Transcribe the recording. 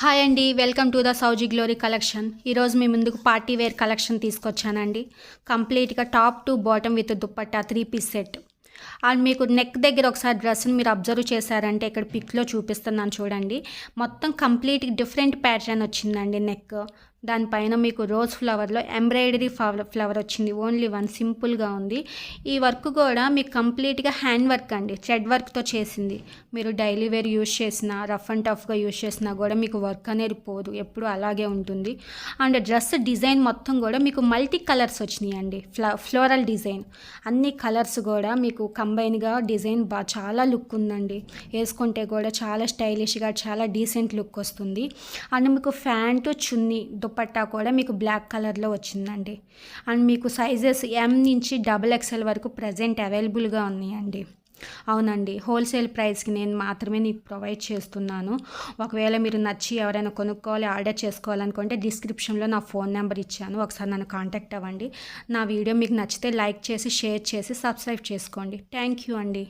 Hi అండి, welcome to the Souji glory collection. ఈరోజు మీ ముందుకు పార్టీ వేర్ కలెక్షన్ తీసుకొచ్చానండి. కంప్లీట్గా top to bottom with dupatta 3 piece set. And మీకు నెక్ దగ్గర ఒకసారి డ్రెస్ని మీరు అబ్జర్వ్ చేశారంటే ఇక్కడ పిక్లో చూపిస్తున్నాను చూడండి. మొత్తం కంప్లీట్ డిఫరెంట్ ప్యాటర్న్ వచ్చిందండి. నెక్ దానిపైన మీకు రోజ్ ఫ్లవర్లో ఎంబ్రాయిడరీ ఫ్లవర్ వచ్చింది. ఓన్లీ వన్ సింపుల్గా ఉంది. ఈ వర్క్ కూడా మీకు కంప్లీట్గా హ్యాండ్ వర్క్ అండి, థ్రెడ్ వర్క్తో చేసింది. మీరు డైలీ వేర్ యూజ్ చేసినా, రఫ్ అండ్ టఫ్గా యూజ్ చేసినా కూడా మీకు వర్క్ అనేది పోదు, ఎప్పుడు అలాగే ఉంటుంది. అండ్ డ్రెస్ డిజైన్ మొత్తం కూడా మీకు మల్టీ కలర్స్ వచ్చినాయి అండి. ఫ్లోరల్ డిజైన్ అన్ని కలర్స్ కూడా మీకు కంబైన్గా డిజైన్ చాలా లుక్ ఉందండి. వేసుకుంటే కూడా చాలా స్టైలిష్గా, చాలా డీసెంట్ లుక్ వస్తుంది. అండ్ మీకు ప్యాంటు చున్నీ దుపట్టా కూడా మీకు బ్లాక్ కలర్లో వచ్చిందండి. అండ్ మీకు సైజెస్ M నుంచి XXL వరకు ప్రజెంట్ అవైలబుల్గా ఉన్నాయండి. అవునండి, హోల్సేల్ ప్రైస్కి నేను మాత్రమే నీకు ప్రొవైడ్ చేస్తున్నాను. ఒకవేళ మీరు నచ్చి ఎవరైనా కొనుక్కోవాలి, ఆర్డర్ చేసుకోవాలనుకుంటే డిస్క్రిప్షన్లో నా ఫోన్ నెంబర్ ఇచ్చాను, ఒకసారి నన్ను కాంటాక్ట్ అవ్వండి. నా వీడియో మీకు నచ్చితే లైక్ చేసి, షేర్ చేసి, సబ్స్క్రైబ్ చేసుకోండి. థ్యాంక్ యూ అండి.